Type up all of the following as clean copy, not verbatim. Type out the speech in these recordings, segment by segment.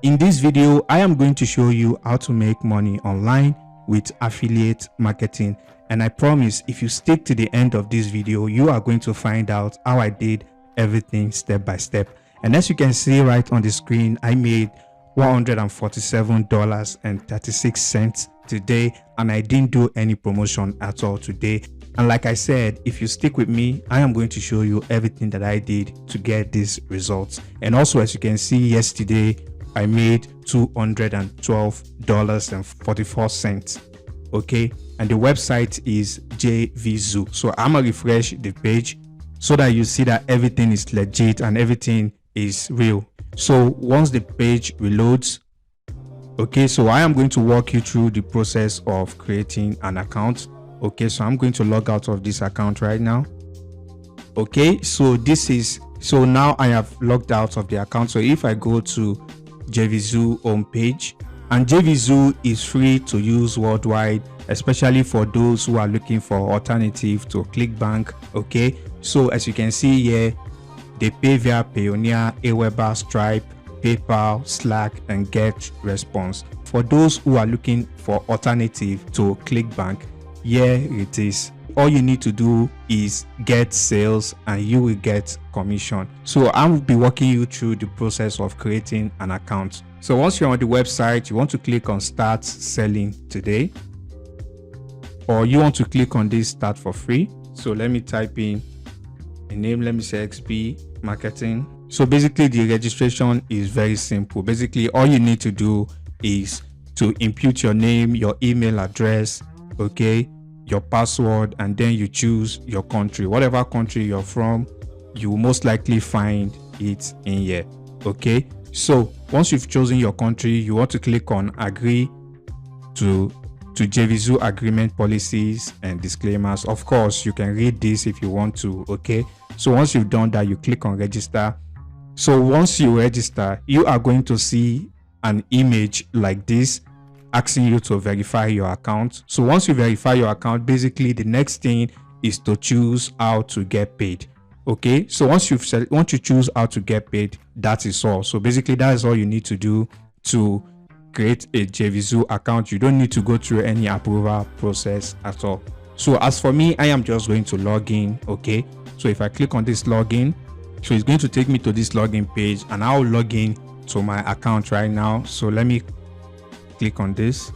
In this video, I am going to show you how to make money online with affiliate marketing. And I promise if you stick to the end of this video, you are going to find out how I did everything step by step. And as you can see right on the screen, I made $147.36 today, and I didn't do any promotion at all today. And like I said, if you stick with me, I am going to show you everything that I did to get these results. And also, as you can see, yesterday I made $212.44. okay, and the website is Jvzoo. So I'm gonna refresh the page so that you see that everything is legit and everything is real. So once the page reloads, okay, so I am going to walk you through the process of creating an account. Okay, so I'm going to log out of this account right now. Okay, so now I have logged out of the account. So if I go to Jvzoo homepage, and Jvzoo is free to use worldwide, especially for those who are looking for alternative to ClickBank. Okay, so as you can see here, they pay via Payoneer, Aweber, Stripe, PayPal, Slack, and GetResponse. For those who are looking for alternative to ClickBank, here it is. All you need to do is get sales and you will get commission. So I will be walking you through the process of creating an account. So once you're on the website, you want to click on start selling today, or you want to click on this start for free. So let me type in a name. Let me say XP marketing. So basically the registration is very simple. Basically all you need to do is to input your name, your email address, okay, your password, and then you choose your country. Whatever country you're from, you will most likely find it in here. Okay, so once you've chosen your country, you want to click on agree to Jvzoo agreement policies and disclaimers. Of course, you can read this if you want to. Okay, so once you've done that, you click on register. So once you register, you are going to see an image like this asking you to verify your account. So once you verify your account, basically the next thing is to choose how to get paid. Okay, so once you choose how to get paid, that is all. So basically that is all you need to do to create a Jvzoo account. You don't need to go through any approval process at all. So as for me, I am just going to log in. Okay, so if I click on this login, so it's going to take me to this login page, and I'll log in to my account right now. So let me click on this.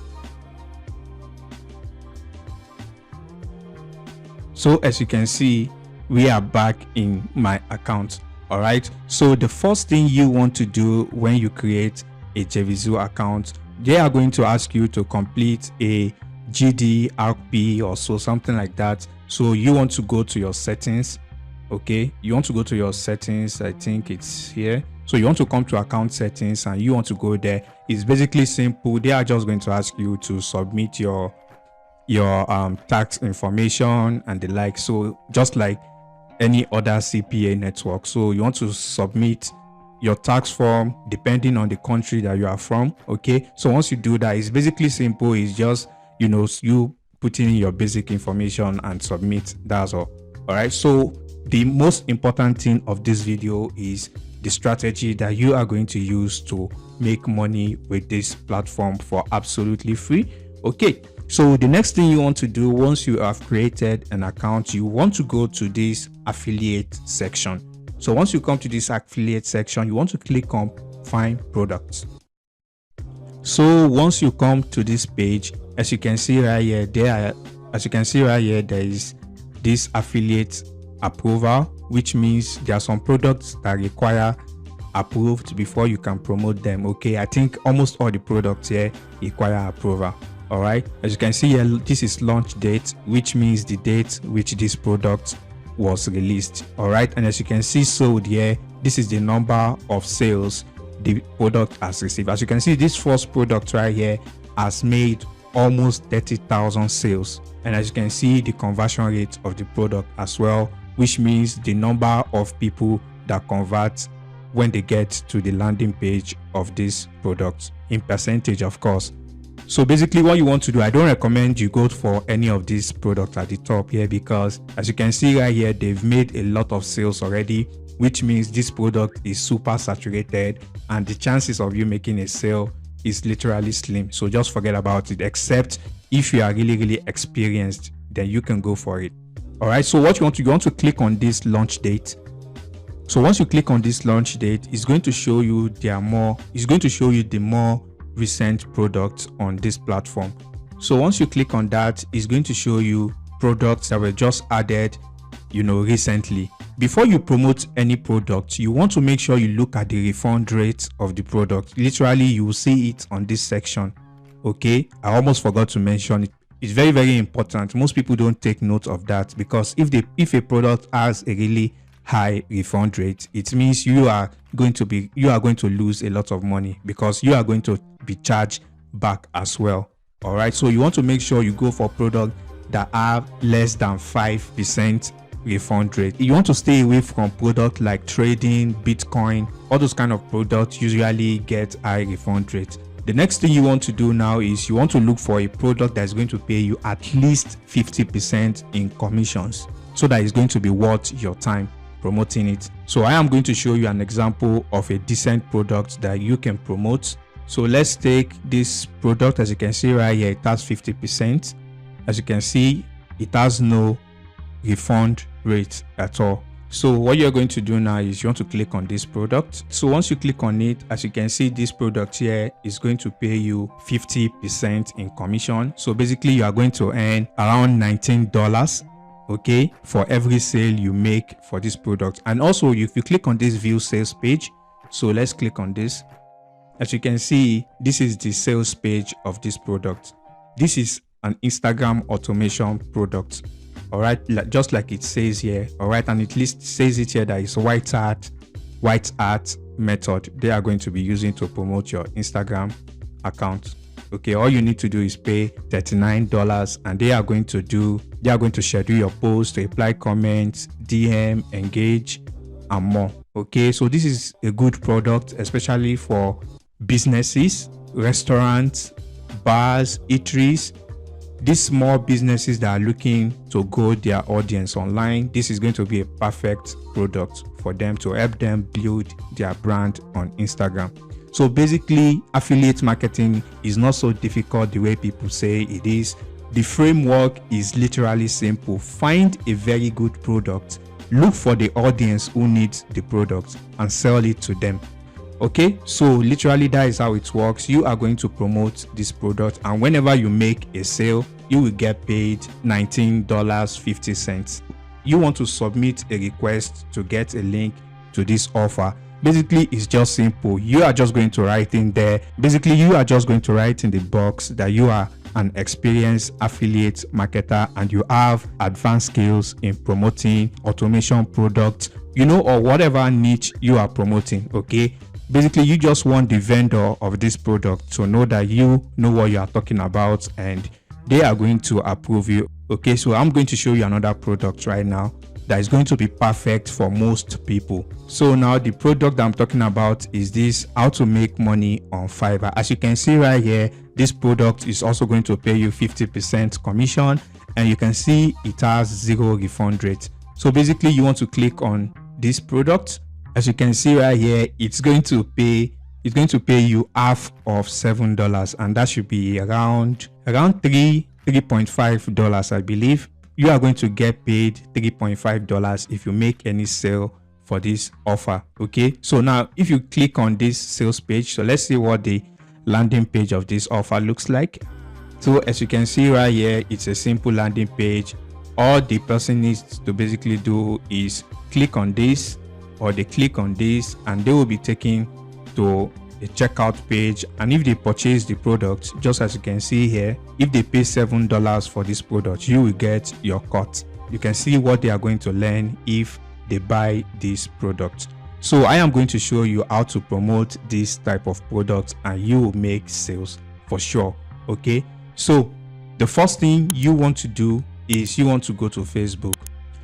So as you can see, we are back in my account. All right, so the first thing you want to do when you create a Jvzoo account, they are going to ask you to complete a GDRP or so, something like that. So you want to go to your settings. Okay, you want to go to your settings. I think it's here. So you want to come to account settings and you want to go there. It's basically simple. They are just going to ask you to submit your tax information and the like. So just like any other CPA network, so you want to submit your tax form depending on the country that you are from. Okay, so once you do that, it's basically simple. It's just, you know, you put in your basic information and submit. That's all. All right, so the most important thing of this video is the strategy that you are going to use to make money with this platform for absolutely free. Okay, so the next thing you want to do once you have created an account, you want to go to this affiliate section. So once you come to this affiliate section, you want to click on find products. So once you come to this page, as you can see right here, there is this affiliate approval, which means there are some products that require approved before you can promote them. Okay, I think almost all the products here require approval. All right, as you can see here, this is launch date, which means the date which this product was released. All right, and as you can see sold here, this is the number of sales the product has received. As you can see, this first product right here has made almost 30,000 sales, and as you can see, the conversion rate of the product as well, which means the number of people that convert when they get to the landing page of this product in percentage, of course. So basically what you want to do, I don't recommend you go for any of these products at the top here, because as you can see right here, they've made a lot of sales already. which means this product is super saturated and the chances of you making a sale is literally slim. So just forget about it, except if you are really experienced, then you can go for it. All right, so what you want to click on this launch date. So once you click on this launch date, it's going to show you the more recent products on this platform. So once you click on that, it's going to show you products that were just added, recently. Before you promote any product, you want to make sure you look at the refund rate of the product. Literally, you will see it on this section. Okay, I almost forgot to mention it. It's very important. Most people don't take note of that, because if a product has a really high refund rate, it means you are going to lose a lot of money, because you are going to be charged back as well. All right, so you want to make sure you go for products that have less than 5% refund rate. You want to stay away from products like trading, Bitcoin. All those kind of products usually get high refund rate. The next thing you want to do now is you want to look for a product that's going to pay you at least 50% in commissions, so that it's going to be worth your time promoting it. So I am going to show you an example of a decent product that you can promote. So let's take this product. As you can see right here, it has 50%. As you can see, it has no refund rate at all. So what you're going to do now is you want to click on this product. So once you click on it, as you can see, this product here is going to pay you 50% in commission. So basically you are going to earn around $19, okay, for every sale you make for this product. And also, if you click on this view sales page, so let's click on this. As you can see, this is the sales page of this product. This is an Instagram automation product. All right, just like it says here. All right, and it says it here that it's white hat method they are going to be using to promote your Instagram account. Okay, all you need to do is pay $39, and they are going to schedule your post, reply comments, DM, engage, and more. Okay, so this is a good product, especially for businesses, restaurants, bars, eateries. These small businesses that are looking to grow their audience online, this is going to be a perfect product for them to help them build their brand on Instagram. So basically, affiliate marketing is not so difficult the way people say it is. The framework is literally simple. Find a very good product, look for the audience who needs the product, and sell it to them. Okay, so literally that is how it works. You are going to promote this product, and whenever you make a sale, you will get paid $19.50. You want to submit a request to get a link to this offer. Basically, it's just simple. You are just going to write in there. Basically, you are just going to write in the box that you are an experienced affiliate marketer and you have advanced skills in promoting automation products, or whatever niche you are promoting. Okay, basically you just want the vendor of this product to know that you know what you are talking about and they are going to approve you. Okay, so I'm going to show you another product right now that is going to be perfect for most people. So now the product that I'm talking about is this, how to make money on Fiverr. As you can see right here, this product is also going to pay you 50% commission, and you can see it has 0 refund rate. So basically you want to click on this product. As you can see right here, it's going to pay you half of $7, and that should be around $3.5, I believe. You are going to get paid $3.5 if you make any sale for this offer. Okay, so now if you click on this sales page, so let's see what the landing page of this offer looks like. So as you can see right here, it's a simple landing page. All the person needs to basically do is click on this, or they click on this, and they will be taken to a checkout page. And if they purchase the product, just as you can see here, if they pay $7 for this product, you will get your cut. You can see what they are going to learn if they buy this product. So I am going to show you how to promote this type of product and you will make sales for sure. Okay, so the first thing you want to do is you want to go to Facebook.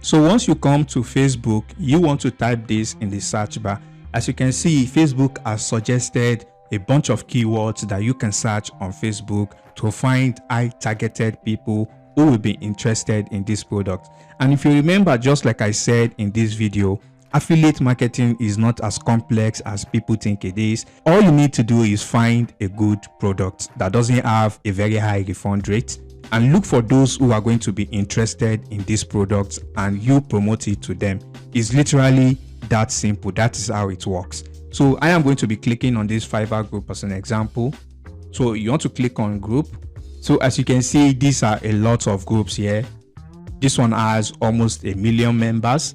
So once you come to Facebook, you want to type this in the search bar. As you can see, Facebook has suggested a bunch of keywords that you can search on Facebook to find high targeted people who will be interested in this product. And if you remember, just like I said in this video, Affiliate marketing is not as complex as people think it is. All you need to do is find a good product that doesn't have a very high refund rate and look for those who are going to be interested in this product and you promote it to them. It's literally that simple. That is how it works. So I am going to be clicking on this Fiverr group as an example. So you want to click on group. So as you can see, these are a lot of groups here. This one has almost 1 million members.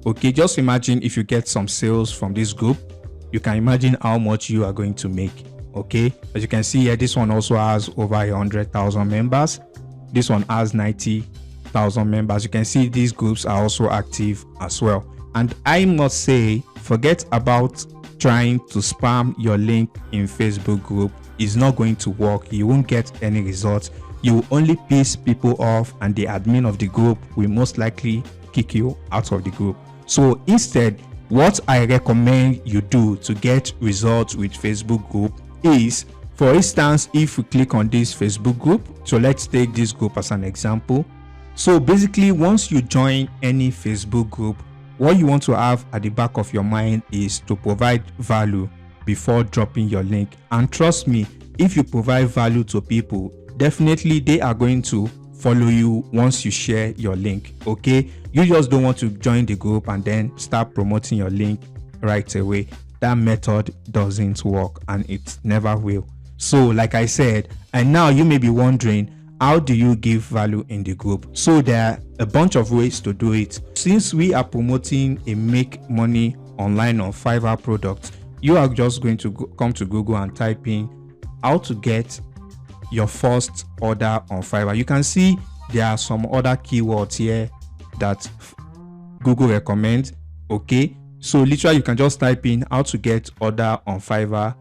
Okay, just imagine if you get some sales from this group, you can imagine how much you are going to make. Okay, as you can see here, this one also has over 100,000 members. This one has 90,000 members. You can see these groups are also active as well. And I must say, forget about trying to spam your link in Facebook group. It's not going to work. You won't get any results. You will only piss people off, and the admin of the group will most likely kick you out of the group. So instead, what I recommend you do to get results with Facebook group is, for instance, if we click on this Facebook group, so let's take this group as an example. So basically, once you join any Facebook group, what you want to have at the back of your mind is to provide value before dropping your link. And trust me, if you provide value to people, definitely they are going to follow you once you share your link. Okay, you just don't want to join the group and then start promoting your link right away. That method doesn't work and it never will. So like I said, and now you may be wondering, how do you give value in the group? So there are a bunch of ways to do it. Since we are promoting a make money online on Fiverr product, you are just going to come to Google and type in how to get your first order on Fiverr. You can see there are some other keywords here that Google recommends. Okay, so literally you can just type in how to get order on Fiverr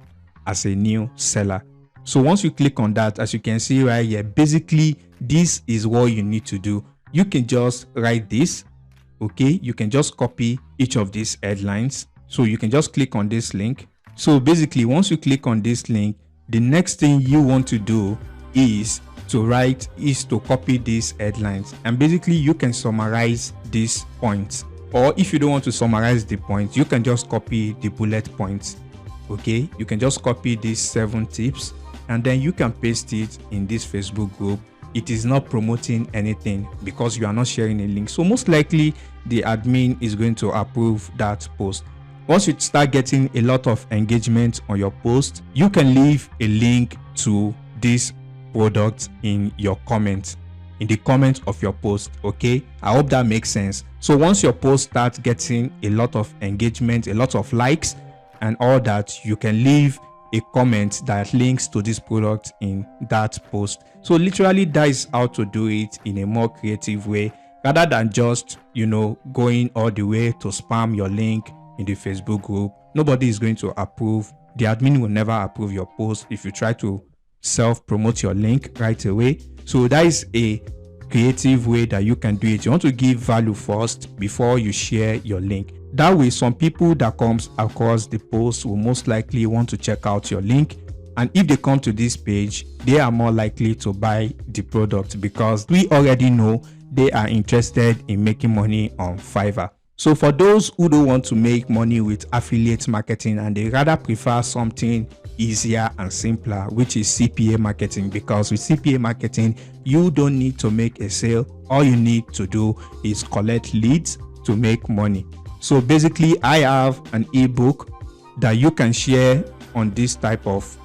as a new seller. So once you click on that, as you can see right here, basically this is what you need to do. You can just write this. Okay, you can just copy each of these headlines. So you can just click on this link. So basically, once you click on this link, the next thing you want to do is to copy these headlines, and basically you can summarize these points. Or if you don't want to summarize the points, you can just copy the bullet points. Okay, you can just copy these 7 tips and then you can paste it in this Facebook group. It is not promoting anything because you are not sharing a link. So most likely the admin is going to approve that post. Once you start getting a lot of engagement on your post, you can leave a link to this product in your comment, in the comment of your post. Okay, I hope that makes sense. So once your post starts getting a lot of engagement, a lot of likes and all that, you can leave a comment that links to this product in that post. So literally that is how to do it in a more creative way, rather than just, going all the way to spam your link in the Facebook group. Nobody is going to approve. The admin will never approve your post if you try to self-promote your link right away. So that is a creative way that you can do it. You want to give value first before you share your link. That way, some people that comes across the post will most likely want to check out your link, and if they come to this page, they are more likely to buy the product because we already know they are interested in making money on Fiverr. So for those who don't want to make money with affiliate marketing and they rather prefer something easier and simpler, which is CPA marketing, because with CPA marketing you don't need to make a sale. All you need to do is collect leads to make money. So basically I have an ebook that you can share on this type of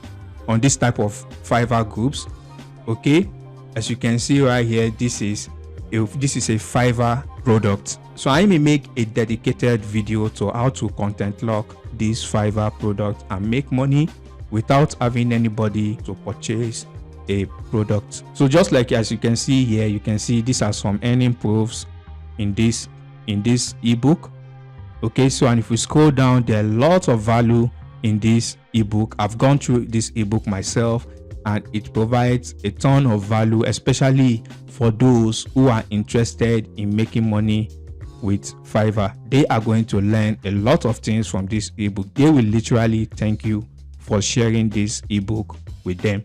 Fiverr groups. Okay, as you can see right here, this is a Fiverr product. So I may make a dedicated video to how to content lock this Fiverr product and make money without having anybody to purchase a product. So just like as you can see here, you can see these are some earning proofs in this ebook. Okay, so and if we scroll down, there are lots of value in this ebook. I've gone through this ebook myself and it provides a ton of value, especially for those who are interested in making money with Fiverr. They are going to learn a lot of things from this ebook. They will literally thank you for sharing this ebook with them.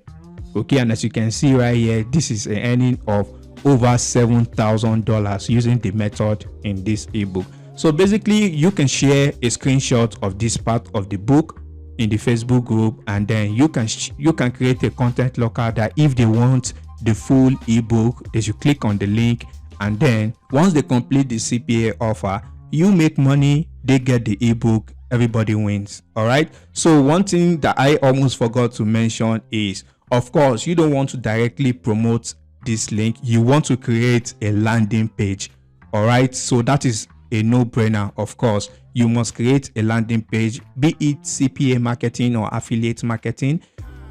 Okay, and as you can see right here, this is an earning of over $7,000 using the method in this ebook. So basically you can share a screenshot of this part of the book in the Facebook group, and then you can create a content locker that if they want the full ebook, they should click on the link, and then once they complete the CPA offer, you make money, they get the ebook, everybody wins. All right. So one thing that I almost forgot to mention is, of course, you don't want to directly promote this link. You want to create a landing page. All right. So that is a no-brainer. Of course, you must create a landing page, be it CPA marketing or affiliate marketing.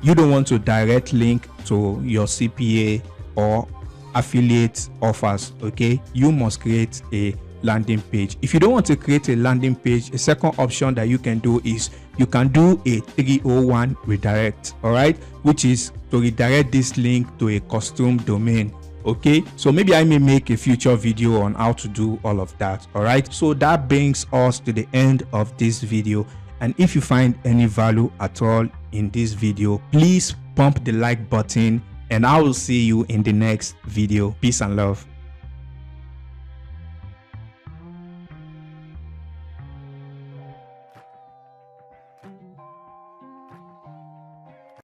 You don't want to direct link to your CPA or affiliate offers. Okay, you must create a landing page. If you don't want to create a landing page, a second option that you can do is you can do a 301 redirect. All right, which is to redirect this link to a custom domain. Okay, so maybe I may make a future video on how to do all of that. All right, so that brings us to the end of this video, and if you find any value at all in this video, please pump the like button, and I will see you in the next video. Peace and love.